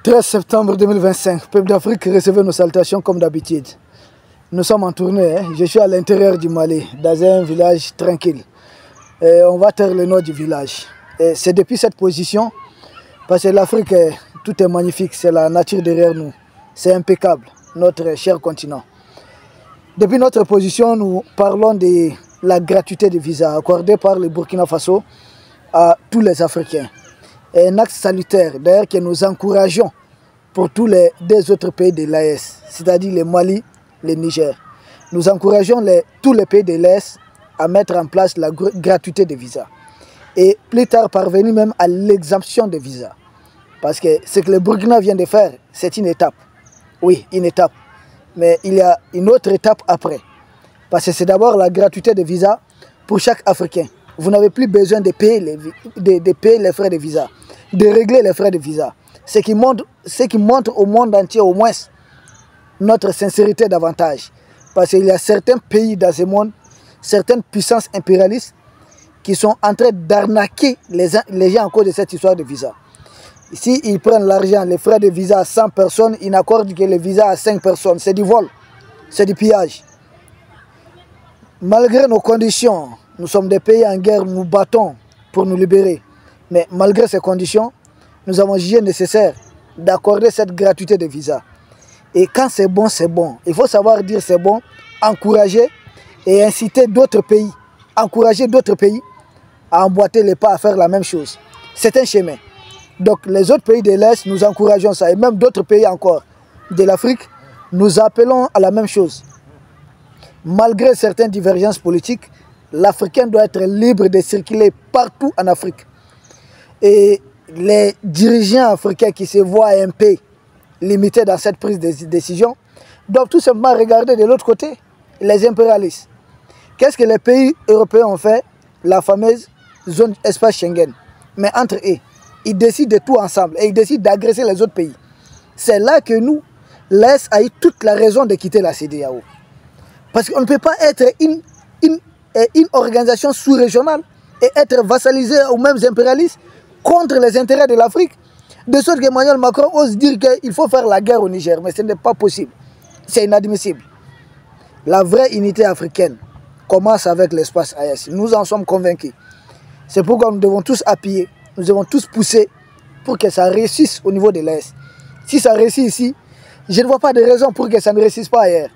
13 septembre 2025, peuple d'Afrique, recevez nos salutations comme d'habitude. Nous sommes en tournée, je suis à l'intérieur du Mali, dans un village tranquille. Et on va taire le nom du village. C'est depuis cette position, parce que l'Afrique, tout est magnifique, c'est la nature derrière nous. C'est impeccable, notre cher continent. Depuis notre position, nous parlons de la gratuité des visas accordée par le Burkina Faso à tous les Africains. Et un acte salutaire, d'ailleurs, que nous encourageons pour tous les deux autres pays de l'AES, c'est-à-dire le Mali, le Niger. Nous encourageons tous les pays de l'AES à mettre en place la gratuité des visas. Et plus tard, parvenir même à l'exemption des visas. Parce que ce que le Burkina vient de faire, c'est une étape. Oui, une étape. Mais il y a une autre étape après. Parce que c'est d'abord la gratuité des visas pour chaque Africain. Vous n'avez plus besoin de payer les frais de visa, de régler les frais de visa. Ce qui montre au monde entier au moins notre sincérité davantage. Parce qu'il y a certains pays dans ce monde, certaines puissances impérialistes qui sont en train d'arnaquer les gens à cause de cette histoire de visa. Ici, ils prennent l'argent, les frais de visa à 100 personnes, ils n'accordent que les visas à 5 personnes. C'est du vol, c'est du pillage. Malgré nos conditions, nous sommes des pays en guerre, nous battons pour nous libérer. Mais malgré ces conditions, nous avons jugé nécessaire d'accorder cette gratuité de visa. Et quand c'est bon, c'est bon. Il faut savoir dire c'est bon, encourager et inciter d'autres pays, encourager d'autres pays à emboîter les pas à faire la même chose. C'est un chemin. Donc les autres pays de l'Est, nous encourageons ça. Et même d'autres pays encore de l'Afrique, nous appelons à la même chose. Malgré certaines divergences politiques, l'Africain doit être libre de circuler partout en Afrique. Et les dirigeants africains qui se voient un peu limités dans cette prise de décision doivent tout simplement regarder de l'autre côté les impérialistes. Qu'est-ce que les pays européens ont fait? La fameuse zone espace Schengen. Mais entre eux, ils décident de tout ensemble et ils décident d'agresser les autres pays. C'est là que nous, l'Est a eu toute la raison de quitter la CEDEAO. Parce qu'on ne peut pas être une organisation sous-régionale et être vassalisé aux mêmes impérialistes contre les intérêts de l'Afrique. De sorte que Emmanuel Macron ose dire qu'il faut faire la guerre au Niger, mais ce n'est pas possible. C'est inadmissible. La vraie unité africaine commence avec l'espace AES. Nous en sommes convaincus. C'est pourquoi nous devons tous appuyer, nous devons tous pousser pour que ça réussisse au niveau de l'AES. Si ça réussit ici, je ne vois pas de raison pour que ça ne réussisse pas ailleurs.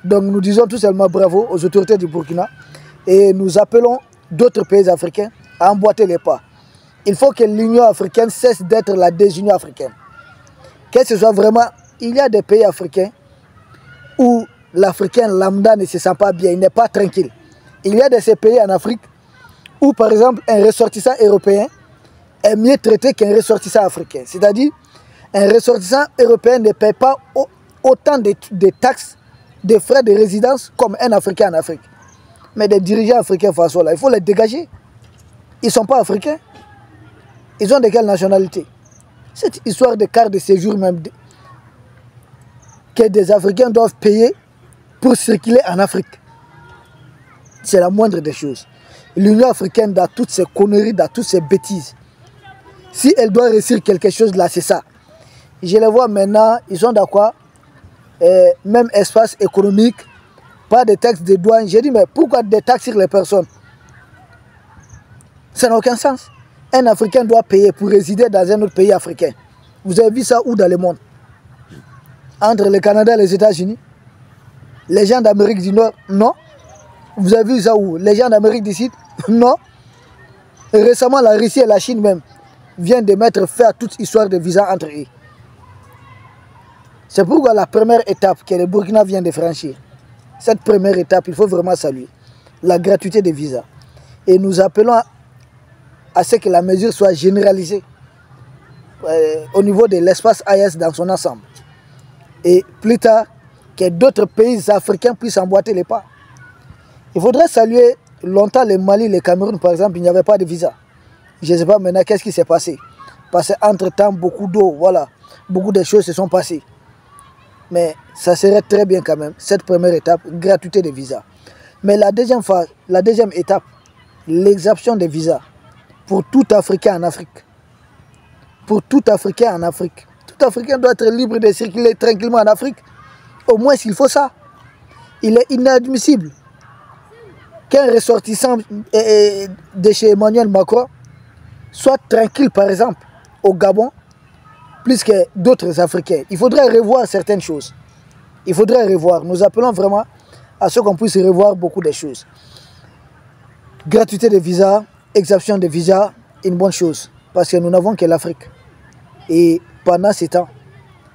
Donc nous disons tout simplement bravo aux autorités du Burkina et nous appelons d'autres pays africains à emboîter les pas. Il faut que l'Union africaine cesse d'être la désunion africaine. Que ce soit vraiment, il y a des pays africains où l'Africain lambda ne se sent pas bien, il n'est pas tranquille. Il y a de ces pays en Afrique où par exemple un ressortissant européen est mieux traité qu'un ressortissant africain. C'est-à-dire, un ressortissant européen ne paie pas autant de taxes, de frais de résidence comme un Africain en Afrique. Mais des dirigeants africains face là, il faut les dégager. Ils ne sont pas africains. Ils ont de quelle nationalité? Cette histoire de carte de séjour même que des Africains doivent payer pour circuler en Afrique. C'est la moindre des choses. L'Union africaine, dans toutes ces conneries, dans toutes ces bêtises, si elle doit réussir quelque chose là, c'est ça. Je les vois maintenant, ils sont d'accord. Même espace économique, pas de taxes de douane. J'ai dit, mais pourquoi des taxes sur les personnes? Ça n'a aucun sens. Un Africain doit payer pour résider dans un autre pays africain. Vous avez vu ça où dans le monde? Entre le Canada et les États-Unis? Les gens d'Amérique du Nord? Non. Vous avez vu ça où? Les gens d'Amérique du Sud? Non. Et récemment, la Russie et la Chine même viennent de mettre fin à toute histoire de visa entre eux. C'est pourquoi la première étape que le Burkina vient de franchir, cette première étape, il faut vraiment saluer la gratuité des visas. Et nous appelons à ce que la mesure soit généralisée au niveau de l'espace AES dans son ensemble. Et plus tard, que d'autres pays africains puissent emboîter les pas. Il faudrait saluer longtemps le Mali, le Cameroun, par exemple, il n'y avait pas de visa. Je ne sais pas maintenant qu'est-ce qui s'est passé. Parce qu'entre-temps, beaucoup d'eau, voilà, beaucoup de choses se sont passées. Mais ça serait très bien quand même, cette première étape, gratuité des visas. Mais la deuxième phase, la deuxième étape, l'exemption des visas pour tout Africain en Afrique. Pour tout Africain en Afrique. Tout Africain doit être libre de circuler tranquillement en Afrique. Au moins, il faut ça. Il est inadmissible qu'un ressortissant de chez Emmanuel Macron soit tranquille, par exemple, au Gabon, plus que d'autres Africains. Il faudrait revoir certaines choses. Il faudrait revoir. Nous appelons vraiment à ce qu'on puisse revoir beaucoup de choses. Gratuité de visa, exemption de visa, une bonne chose. Parce que nous n'avons que l'Afrique. Et pendant ces temps,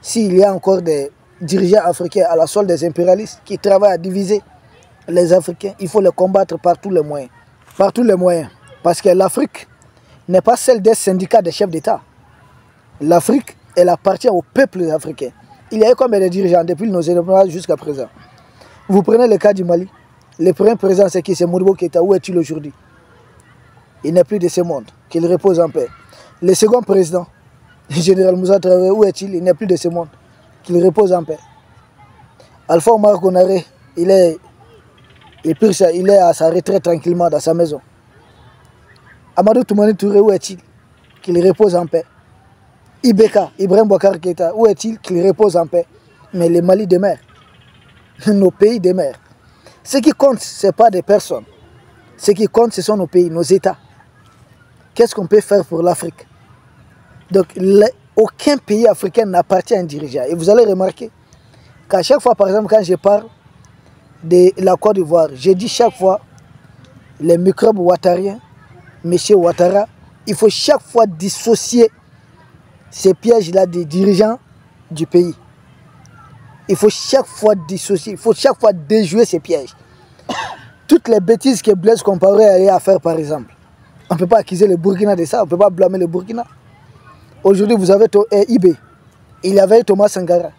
s'il y a encore des dirigeants africains à la solde des impérialistes qui travaillent à diviser les Africains, il faut les combattre par tous les moyens. Par tous les moyens. Parce que l'Afrique n'est pas celle des syndicats des chefs d'État. L'Afrique, elle appartient au peuple africain. Il y a eu combien de dirigeants depuis nos indépendances jusqu'à présent? Vous prenez le cas du Mali. Le premier président, c'est qui? C'est Modibo Keïta. Où est-il aujourd'hui? Il n'est plus de ce monde. Qu'il repose en paix. Le second président, le général Moussa Traoré, où est-il? Il n'est plus de ce monde. Qu'il repose en paix. Alpha Omar Konaré, il est à sa retraite tranquillement dans sa maison. Amadou Toumani Touré, où est-il? Qu'il repose en paix. Ibeka, Ibrahim Boubacar Keïta, où est-il? Qu'il repose en paix. Mais le Mali demeure. Nos pays demeurent. Ce qui compte, ce n'est pas des personnes. Ce qui compte, ce sont nos pays, nos États. Qu'est-ce qu'on peut faire pour l'Afrique? Donc, aucun pays africain n'appartient à un dirigeant. Et vous allez remarquer qu'à chaque fois, par exemple, quand je parle de la Côte d'Ivoire, je dis chaque fois, les microbes ouattariens, M. Ouattara, il faut chaque fois dissocier ces pièges-là des dirigeants du pays. Il faut chaque fois dissocier, il faut chaque fois déjouer ces pièges. Toutes les bêtises que Blaise Compaoré a à faire, par exemple. On ne peut pas accuser le Burkina de ça, on ne peut pas blâmer le Burkina. Aujourd'hui, vous avez IB, il y avait Thomas Sankara.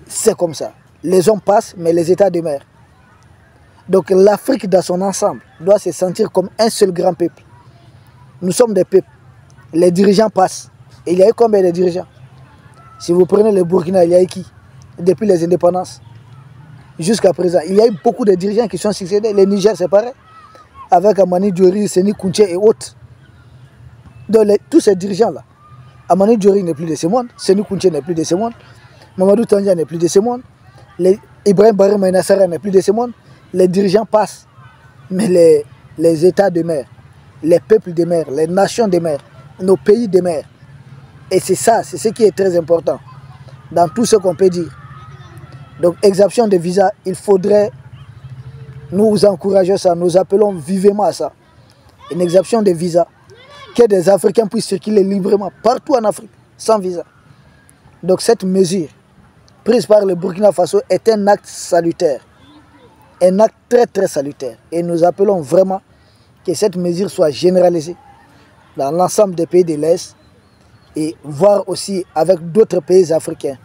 C'est comme ça. Les hommes passent, mais les États demeurent. Donc l'Afrique dans son ensemble doit se sentir comme un seul grand peuple. Nous sommes des peuples. Les dirigeants passent. Et il y a eu combien de dirigeants? Si vous prenez le Burkina, il y a eu qui? Depuis les indépendances jusqu'à présent. Il y a eu beaucoup de dirigeants qui sont succédés. Le Niger, c'est pareil. Avec Amani Diori, Seni Kounché et autres. Donc tous ces dirigeants-là. Amani Diori n'est plus de ce monde. Seni Kounché n'est plus de ce monde. Mamadou Tandja n'est plus de ce monde. Ibrahim Barry Maïnassara n'est plus de ce monde. Les dirigeants passent. Mais les États demeurent. Les peuples demeurent. Les nations demeurent. Nos pays demeurent. Et c'est ça, c'est ce qui est très important dans tout ce qu'on peut dire. Donc, exemption de visa, il faudrait, nous encourager ça, nous appelons vivement à ça. Une exemption de visa, que des Africains puissent circuler librement partout en Afrique, sans visa. Donc, cette mesure, prise par le Burkina Faso, est un acte salutaire. Un acte très, très salutaire. Et nous appelons vraiment que cette mesure soit généralisée dans l'ensemble des pays de l'Est, et voir aussi avec d'autres pays africains.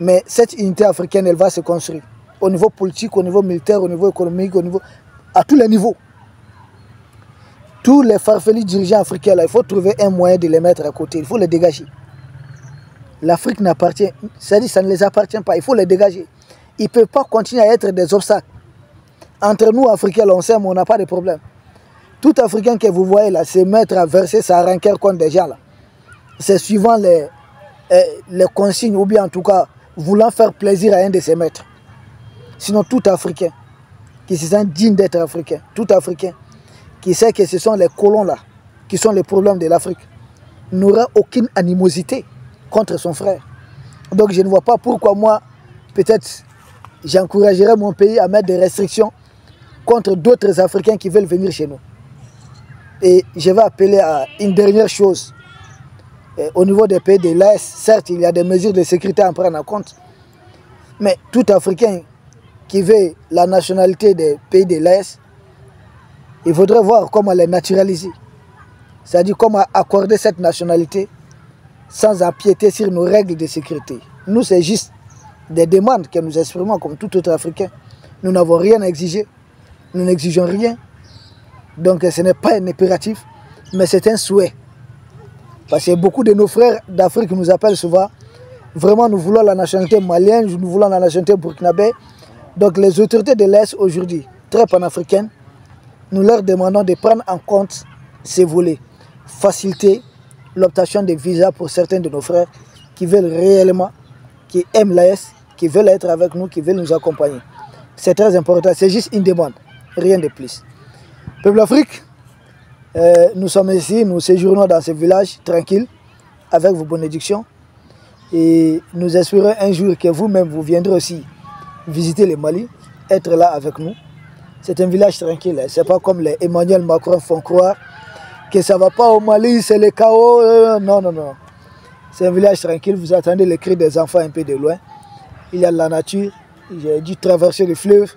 Mais cette unité africaine, elle va se construire au niveau politique, au niveau militaire, au niveau économique, à tous les niveaux. Tous les farfelus dirigeants africains, là, il faut trouver un moyen de les mettre à côté, il faut les dégager. L'Afrique n'appartient, c'est-à-dire ça ne les appartient pas, il faut les dégager. Ils ne peuvent pas continuer à être des obstacles. Entre nous, Africains, là, on s'aime, on n'a pas de problème. Tout Africain que vous voyez là, se mettre à verser sa rancœur contre des gens là, c'est suivant les consignes, ou bien en tout cas, voulant faire plaisir à un de ses maîtres. Sinon, tout Africain qui se sent digne d'être Africain, tout Africain qui sait que ce sont les colons là, qui sont les problèmes de l'Afrique, n'aura aucune animosité contre son frère. Donc je ne vois pas pourquoi moi, peut-être, j'encouragerais mon pays à mettre des restrictions contre d'autres Africains qui veulent venir chez nous. Et je vais appeler à une dernière chose. Au niveau des pays de l'Est, certes, il y a des mesures de sécurité à prendre en compte. Mais tout Africain qui veut la nationalité des pays de l'Est, il faudrait voir comment les naturaliser. C'est-à-dire comment accorder cette nationalité sans empiéter sur nos règles de sécurité. Nous, c'est juste des demandes que nous exprimons comme tout autre Africain. Nous n'avons rien à exiger. Nous n'exigeons rien. Donc ce n'est pas un impératif, mais c'est un souhait. Parce que beaucoup de nos frères d'Afrique nous appellent souvent. Vraiment, nous voulons la nationalité malienne, nous voulons la nationalité burkinabé. Donc les autorités de l'Est aujourd'hui, très panafricaines, nous leur demandons de prendre en compte ces volets. Faciliter l'obtention de visas pour certains de nos frères qui veulent réellement, qui aiment l'AS, qui veulent être avec nous, qui veulent nous accompagner. C'est très important, c'est juste une demande, rien de plus. Peuple d'Afrique, nous sommes ici, nous séjournons dans ce village tranquille, avec vos bénédictions. Et nous espérons un jour que vous-même, vous viendrez aussi visiter le Mali, être là avec nous. C'est un village tranquille, ce n'est pas comme les Emmanuel Macron font croire que ça ne va pas au Mali, c'est le chaos. Non, non, non. C'est un village tranquille, vous attendez les cris des enfants un peu de loin. Il y a la nature, j'ai dû traverser le fleuve.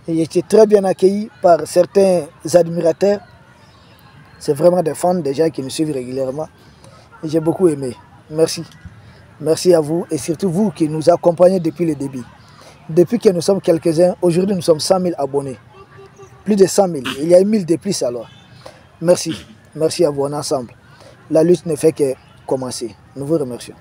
Et j'ai été très bien accueilli par certains admirateurs. C'est vraiment des fans, des gens qui nous suivent régulièrement. Et j'ai beaucoup aimé. Merci. Merci à vous et surtout vous qui nous accompagnez depuis le début. Depuis que nous sommes quelques-uns, aujourd'hui nous sommes 100 000 abonnés. Plus de 100 000. Il y a 1000 de plus alors. Merci. Merci à vous en ensemble. La lutte ne fait que commencer. Nous vous remercions.